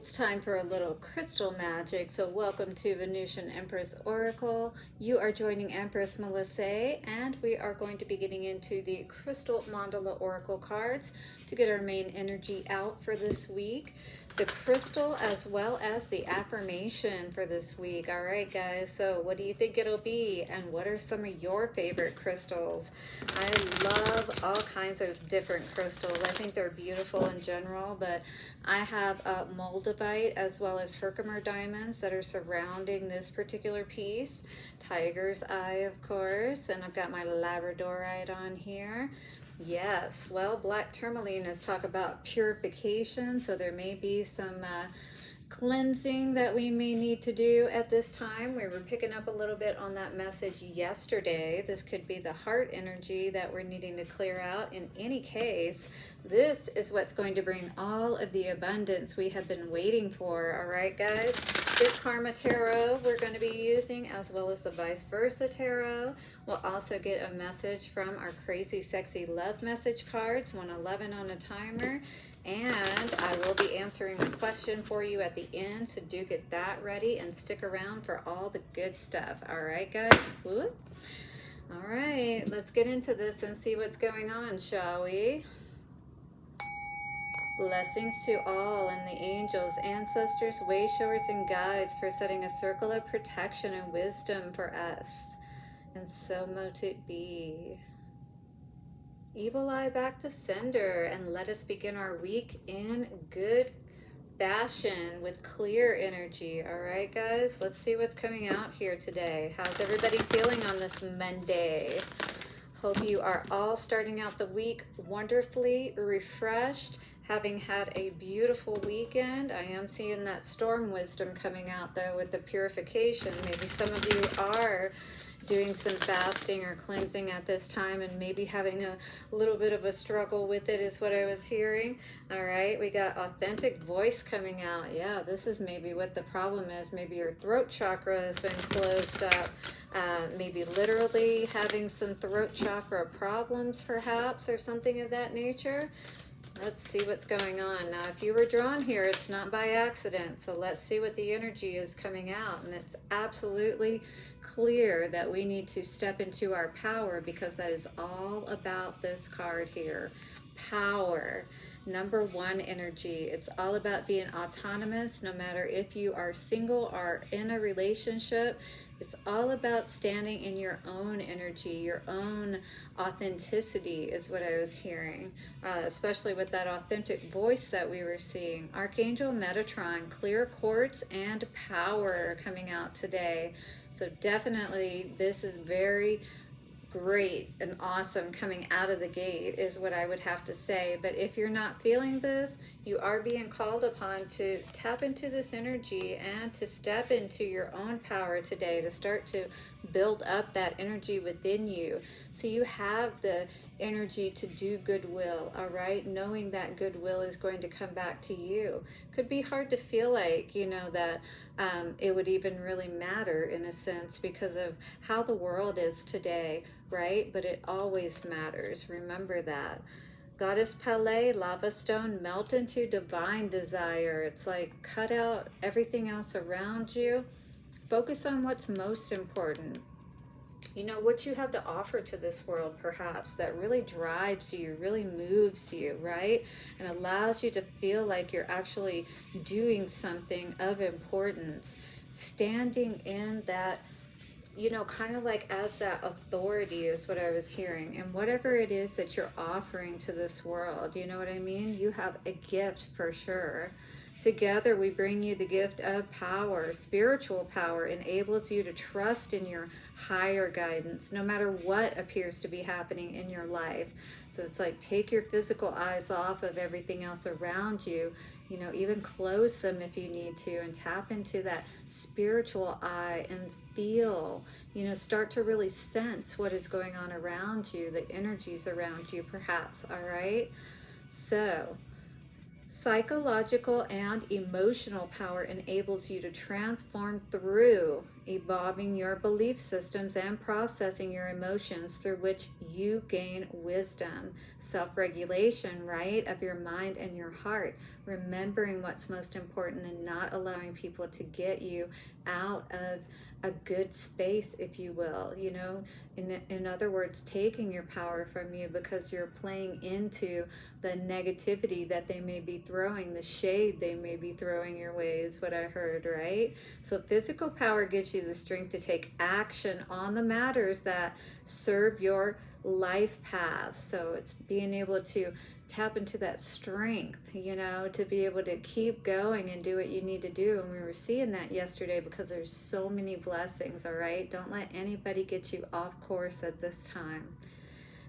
It's time for a little crystal magic. So welcome to Venusian Empress Oracle. You are joining Empress Melissae, and we are going to be getting into the crystal mandala oracle cards to get our main energy out for this week. The crystal as well as the affirmation for this week. All right, guys, so what do you think it'll be, and what are some of your favorite crystals? I love all kinds of different crystals. I think they're beautiful in general, but I have a moldavite as well as Herkimer diamonds that are surrounding this particular piece. Tiger's eye, of course, and I've got my labradorite on here. Yes, well, black tourmaline is talk about purification, so there may be some cleansing that we may need to do at this time. We were picking up a little bit on that message yesterday. This could be the heart energy that we're needing to clear out. In any case, this is what's going to bring all of the abundance we have been waiting for. All right, guys? Good Karma Tarot we're going to be using, as well as the Vice Versa Tarot. We'll also get a message from our Crazy Sexy Love message cards, 111 on a timer. And I will be answering a question for you at the end, so do get that ready and stick around for all the good stuff. All right, guys? Woo. All right, let's get into this and see what's going on, shall we? Blessings to all and the angels, ancestors, way showers, and guides for setting a circle of protection and wisdom for us. And so mote it be. Evil eye back to sender, and let us begin our week in good fashion with clear energy. All right, guys, let's see what's coming out here today. How's everybody feeling on this Monday? Hope you are all starting out the week wonderfully refreshed, having had a beautiful weekend. I am seeing that storm wisdom coming out, though, with the purification. Maybe some of you are doing some fasting or cleansing at this time and maybe having a little bit of a struggle with it, is what I was hearing. All right, we got authentic voice coming out. Yeah, this is maybe what the problem is. Maybe your throat chakra has been closed up. Maybe literally having some throat chakra problems perhaps, or something of that nature. Let's see what's going on. Now, if you were drawn here, it's not by accident. So let's see what the energy is coming out. And it's absolutely clear that we need to step into our power, because that is all about this card here. Power. Number one energy. It's all about being autonomous, no matter if you are single or in a relationship. It's all about standing in your own energy, your own authenticity, is what I was hearing, especially with that authentic voice that we were seeing. ArchAngel Metatron, clear quartz, and power coming out today. So definitely this is very great and awesome coming out of the gate, is what I would have to say. But if you're not feeling this, you are being called upon to tap into this energy and to step into your own power today, to start to build up that energy within you, so you have the energy to do goodwill. All right, knowing that goodwill is going to come back to you. Could be hard to feel like, you know, that it would even really matter in a sense, because of how the world is today, right? But it always matters. Remember that. Goddess Palais, lava stone, melt into divine desire. It's like cut out everything else around you. Focus on what's most important. You know, what you have to offer to this world, perhaps, that really drives you, really moves you, right? And allows you to feel like you're actually doing something of importance. Standing in that, you know, kind of like as that authority, is what I was hearing. And whatever it is that you're offering to this world, you know what I mean? You have a gift for sure. Together we bring you the gift of power. Spiritual power enables you to trust in your higher guidance, no matter what appears to be happening in your life. So it's like, take your physical eyes off of everything else around you, you know, even close them if you need to, and tap into that spiritual eye and feel, you know, start to really sense what is going on around you, the energies around you perhaps. All right, so psychological and emotional power enables you to transform through evolving your belief systems and processing your emotions, through which you gain wisdom. self-regulation, right, of your mind and your heart, remembering what's most important and not allowing people to get you out of a good space, if you will, you know, in other words, taking your power from you because you're playing into the negativity that they may be throwing, the shade they may be throwing your way is what I heard, right? So physical power gives you the strength to take action on the matters that serve your life path. So it's being able to tap into that strength, you know, to be able to keep going and do what you need to do. And we were seeing that yesterday because there's so many blessings, all right? Don't let anybody get you off course at this time.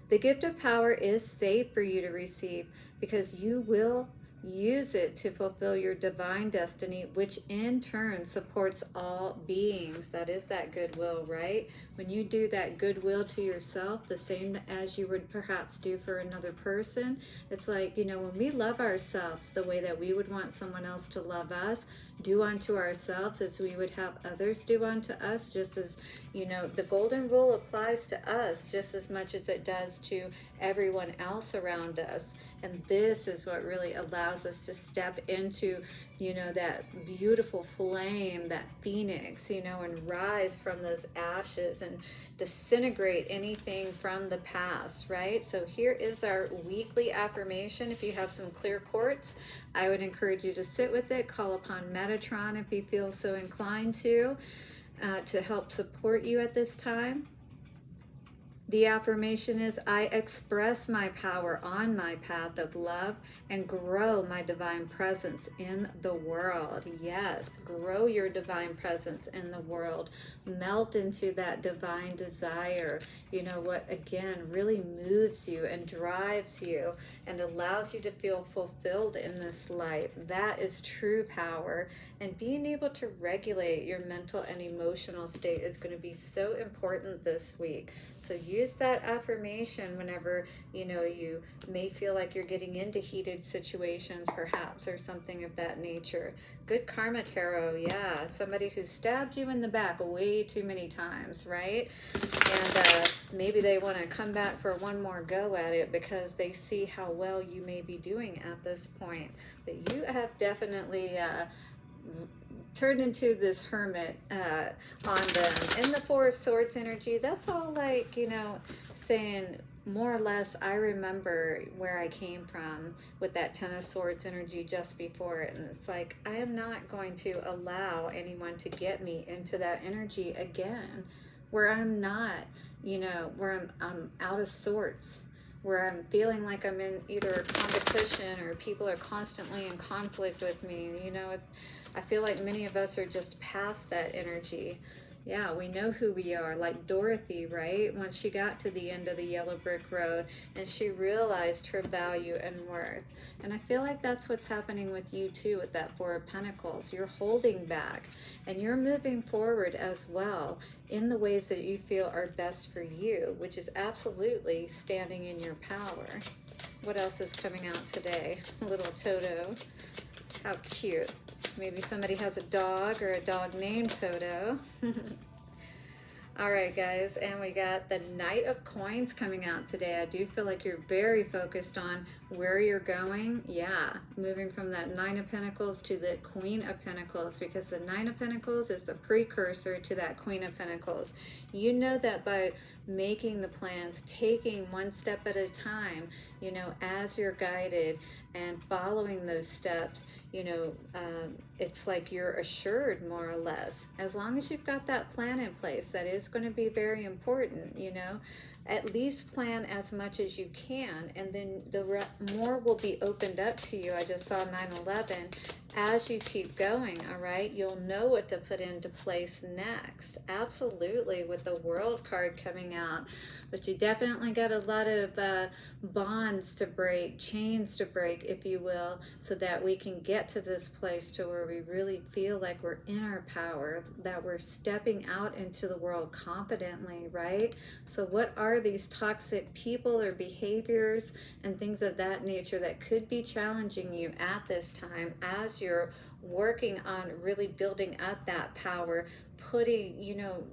The gift of power is safe for you to receive because you will use it to fulfill your divine destiny, which in turn supports all beings. That is that goodwill, right? When you do that goodwill to yourself, the same as you would perhaps do for another person, it's like, you know, when we love ourselves the way that we would want someone else to love us, do unto ourselves as we would have others do unto us, just as, you know, the golden rule applies to us just as much as it does to everyone else around us. And this is what really allows us to step into, you know, that beautiful flame, that phoenix, you know, and rise from those ashes and disintegrate anything from the past, right? So here is our weekly affirmation. If you have some clear quartz, I would encourage you to sit with it, call upon Metatron if you feel so inclined to help support you at this time. The affirmation is, I express my power on my path of love and grow my divine presence in the world. Yes, grow your divine presence in the world. Melt into that divine desire. You know what, again, really moves you and drives you and allows you to feel fulfilled in this life. That is true power. And being able to regulate your mental and emotional state is going to be so important this week. So use that affirmation whenever, you know, you may feel like you're getting into heated situations perhaps, or something of that nature. Good karma tarot, yeah. Somebody who stabbed you in the back way too many times, right? And maybe they want to come back for one more go at it because they see how well you may be doing at this point. But you have definitely turned into this hermit on them. In the Four of Swords energy, that's all like, you know, saying more or less, I remember where I came from with that Ten of Swords energy just before it. And it's like, I am not going to allow anyone to get me into that energy again, where I'm not, you know, where I'm out of sorts, where I'm feeling like I'm in either a competition or people are constantly in conflict with me. You know, I feel like many of us are just past that energy. Yeah, we know who we are, like Dorothy, right? When she got to the end of the yellow brick road and she realized her value and worth. And I feel like that's what's happening with you too with that Four of Pentacles. You're holding back and you're moving forward as well in the ways that you feel are best for you, which is absolutely standing in your power. What else is coming out today? Little Toto. How cute. Maybe somebody has a dog or a dog named Toto. All right, guys, and we got the Knight of Coins coming out today. I do feel like you're very focused on where you're going. Yeah, moving from that Nine of Pentacles to the Queen of Pentacles, because the Nine of Pentacles is the precursor to that Queen of Pentacles. You know that by making the plans, taking one step at a time, you know, as you're guided and following those steps, you know, it's like you're assured more or less. As long as you've got that plan in place, that is going to be very important, you know. At least plan as much as you can, and then the more will be opened up to you. I just saw 9/11. As you keep going, all right, you'll know what to put into place next. Absolutely, with the World card coming out. But you definitely got a lot of bonds to break, chains to break, if you will, so that we can get to this place to where we really feel like we're in our power, that we're stepping out into the world confidently, right? So what are these toxic people or behaviors and things of that nature that could be challenging you at this time as you're working on really building up that power, putting, you know,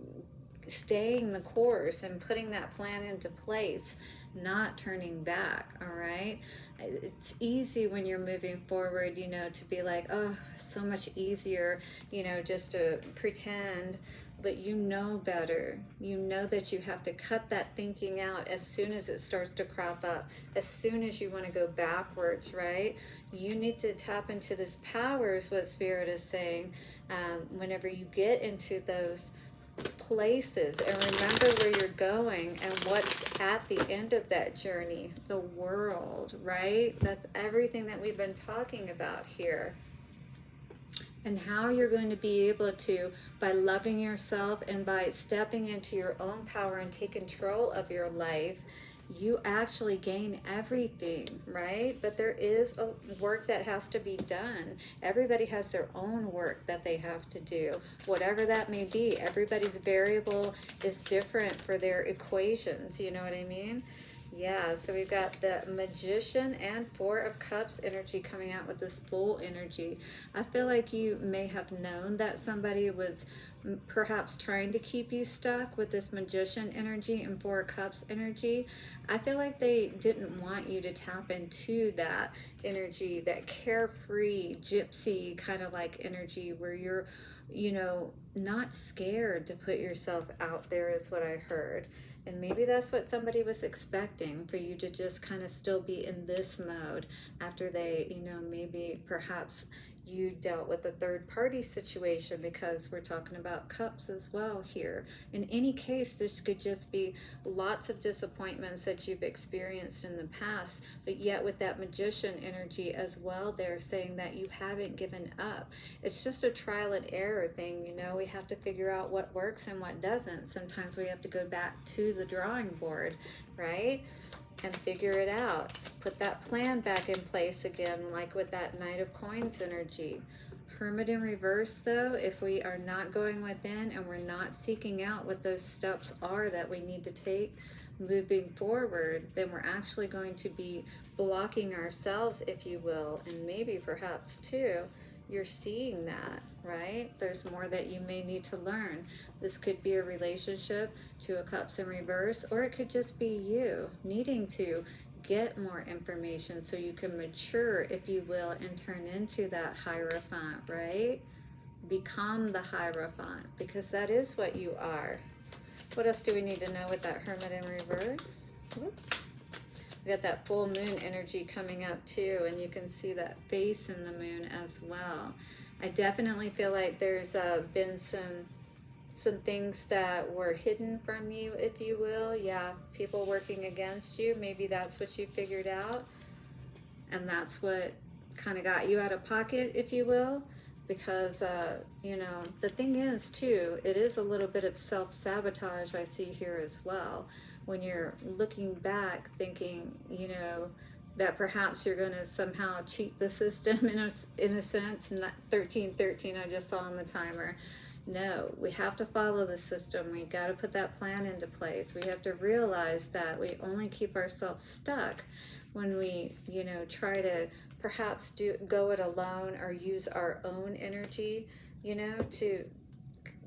staying the course and putting that plan into place, not turning back. All right, it's easy when you're moving forward, you know, to be like, oh, so much easier, you know, just to pretend. But you know better. You know that you have to cut that thinking out as soon as it starts to crop up, as soon as you want to go backwards, right? You need to tap into this power, is what Spirit is saying, whenever you get into those places, and remember where you're going and what's at the end of that journey, the world, right? That's everything that we've been talking about here. And how you're going to be able to, by loving yourself and by stepping into your own power and take control of your life, you actually gain everything, right? But there is a work that has to be done. Everybody has their own work that they have to do, whatever that may be. Everybody's variable is different for their equations, you know what I mean? Yeah, so we've got the Magician and Four of Cups energy coming out with this full energy. I feel like you may have known that somebody was perhaps trying to keep you stuck with this Magician energy and Four of Cups energy. I feel like they didn't want you to tap into that energy, that carefree, gypsy kind of like energy where you're, you know, not scared to put yourself out there, is what I heard. And maybe that's what somebody was expecting, for you to just kind of still be in this mode after they, you know, maybe perhaps you dealt with a third party situation, because we're talking about cups as well here. In any case, this could just be lots of disappointments that you've experienced in the past, but yet with that Magician energy as well, they're saying that you haven't given up. It's just a trial and error thing, you know. We have to figure out what works and what doesn't. Sometimes we have to go back to the drawing board, right? And figure it out. Put that plan back in place again, like with that Knight of Coins energy. Hermit in reverse, though, if we are not going within and we're not seeking out what those steps are that we need to take moving forward, then we're actually going to be blocking ourselves, if you will, and maybe perhaps too, you're seeing that, right? There's more that you may need to learn. This could be a relationship, Two of Cups in reverse, or it could just be you needing to get more information so you can mature, if you will, and turn into that Hierophant, right? Become the Hierophant, because that is what you are. What else do we need to know with that Hermit in reverse? Whoops. We got that full moon energy coming up too, and you can see that face in the moon as well. I definitely feel like there's been some things that were hidden from you, if you will. Yeah, people working against you. Maybe that's what you figured out, and that's what kind of got you out of pocket, if you will. Because, you know, the thing is too, it is a little bit of self-sabotage I see here as well. When you're looking back thinking, you know, that perhaps you're going to somehow cheat the system in a sense. 1313 I just saw on the timer. No, we have to follow the system. We got to put that plan into place. We have to realize that we only keep ourselves stuck when we, you know, try to perhaps go it alone or use our own energy, you know, to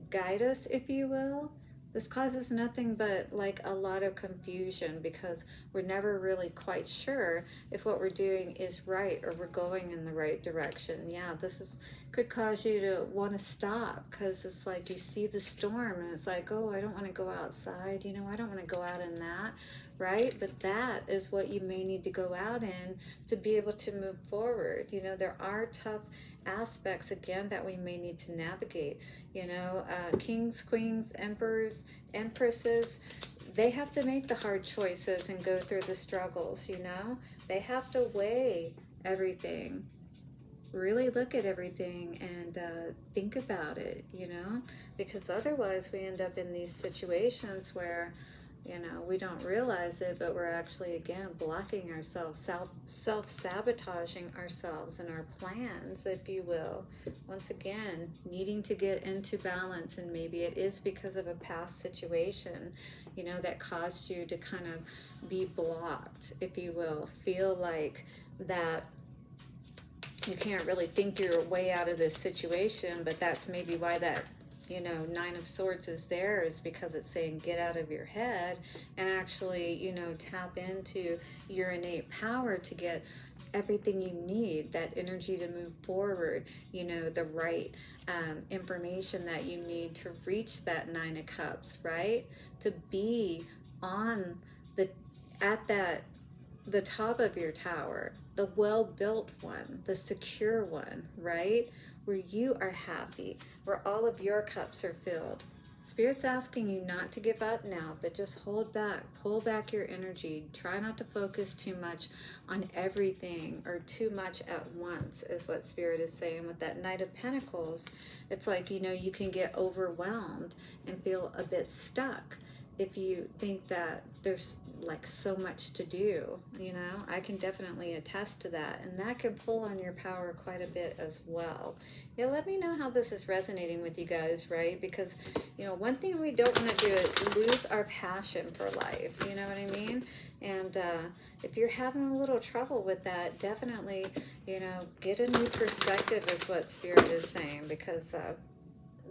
guide us, if you will. This causes nothing but like a lot of confusion, because we're never really quite sure if what we're doing is right or we're going in the right direction. Yeah, could cause you to want to stop, because it's like you see the storm and it's like, oh, I don't want to go outside, you know, I don't want to go out in that, right? But that is what you may need to go out in to be able to move forward. You know, there are tough aspects again that we may need to navigate. You know, kings, queens, emperors, empresses, they have to make the hard choices and go through the struggles. You know, they have to weigh everything, really look at everything and think about it, you know, because otherwise we end up in these situations where, you know, we don't realize it, but we're actually, again, blocking ourselves, self-sabotaging ourselves and our plans, if you will. Once again, needing to get into balance, and maybe it is because of a past situation, you know, that caused you to kind of be blocked, if you will, feel like that you can't really think your way out of this situation, but that's maybe why that you know, Nine of Swords is there is because it's saying get out of your head and actually, you know, tap into your innate power to get everything you need, that energy to move forward, you know, the right information that you need to reach that Nine of Cups, right? To be on the, at that, the top of your tower, the well-built one, the secure one, right? Where you are happy, where all of your cups are filled. Spirit's asking you not to give up now, but just hold back, pull back your energy. Try not to focus too much on everything or too much at once, is what Spirit is saying. With that Knight of Pentacles, it's like, you know, you can get overwhelmed and feel a bit stuck if you think that there's like so much to do, you know. I can definitely attest to that, and that can pull on your power quite a bit as well. Yeah, let me know how this is resonating with you guys, right? Because, you know, one thing we don't want to do is lose our passion for life, you know what I mean? And if you're having a little trouble with that, definitely, you know, get a new perspective is what Spirit is saying, because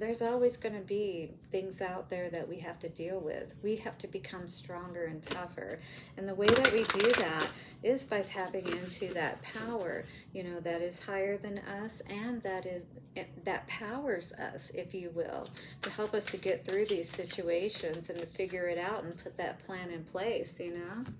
there's always going to be things out there that we have to deal with. We have to become stronger and tougher. And the way that we do that is by tapping into that power, you know, that is higher than us, and that powers us, if you will, to help us to get through these situations and to figure it out and put that plan in place, you know.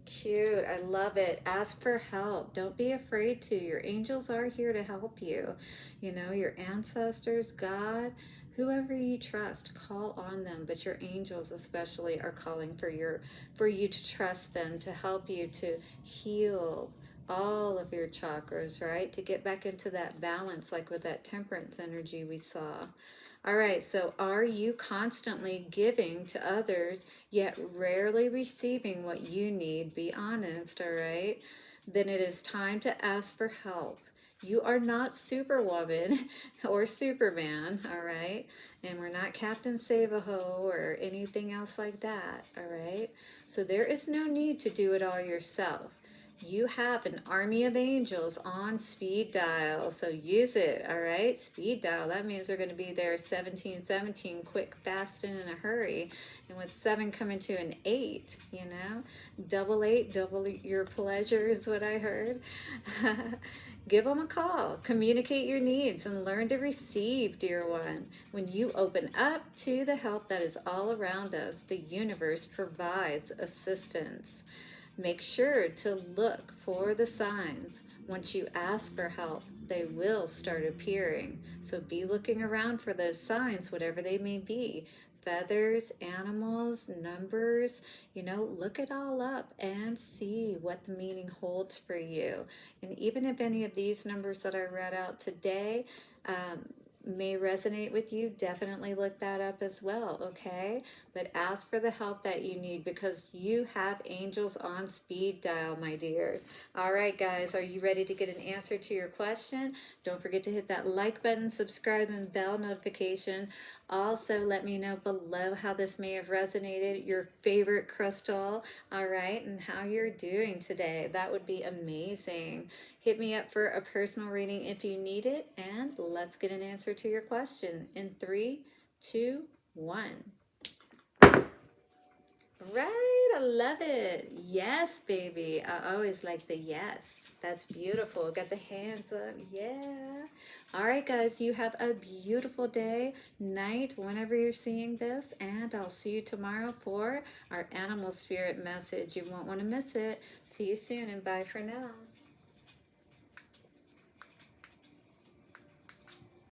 Cute. I love it. Ask for help. Don't be afraid to. Your angels are here to help you. You know, your ancestors, God, whoever you trust, call on them. But your angels especially are calling for you to trust them, to help you to heal all of your chakras, right? To get back into that balance, like with that temperance energy we saw. All right, so are you constantly giving to others, yet rarely receiving what you need? Be honest, all right? Then it is time to ask for help. You are not Superwoman or Superman, all right? And we're not Captain Save-A-Ho or anything else like that, all right? So there is no need to do it all yourself. You have an army of angels on speed dial, so use it, all right? Speed dial, that means they're going to be there 1717, quick, fast, and in a hurry. And with 7 coming to an 8, you know? Double 8, double your pleasure is what I heard. Give them a call, communicate your needs, and learn to receive, dear one. When you open up to the help that is all around us, the universe provides assistance. Make sure to look for the signs. Once you ask for help, they will start appearing. So be looking around for those signs, whatever they may be. Feathers, animals, numbers, you know, look it all up and see what the meaning holds for you. And even if any of these numbers that I read out today may resonate with you, definitely look that up as well, okay? But ask for the help that you need, because you have angels on speed dial, my dears. All right, guys, are you ready to get an answer to your question? Don't forget to hit that like button, subscribe, and bell notification. Also, let me know below how this may have resonated, your favorite crystal, all right, and how you're doing today. That would be amazing. Hit me up for a personal reading if you need it, and let's get an answer to your question in 3, 2, 1. Right, I love it. Yes, baby. I always like the yes. That's beautiful. Got the hands up. Yeah. All right, guys, you have a beautiful day, night, whenever you're seeing this, and I'll see you tomorrow for our animal spirit message. You won't want to miss it. See you soon, and bye for now.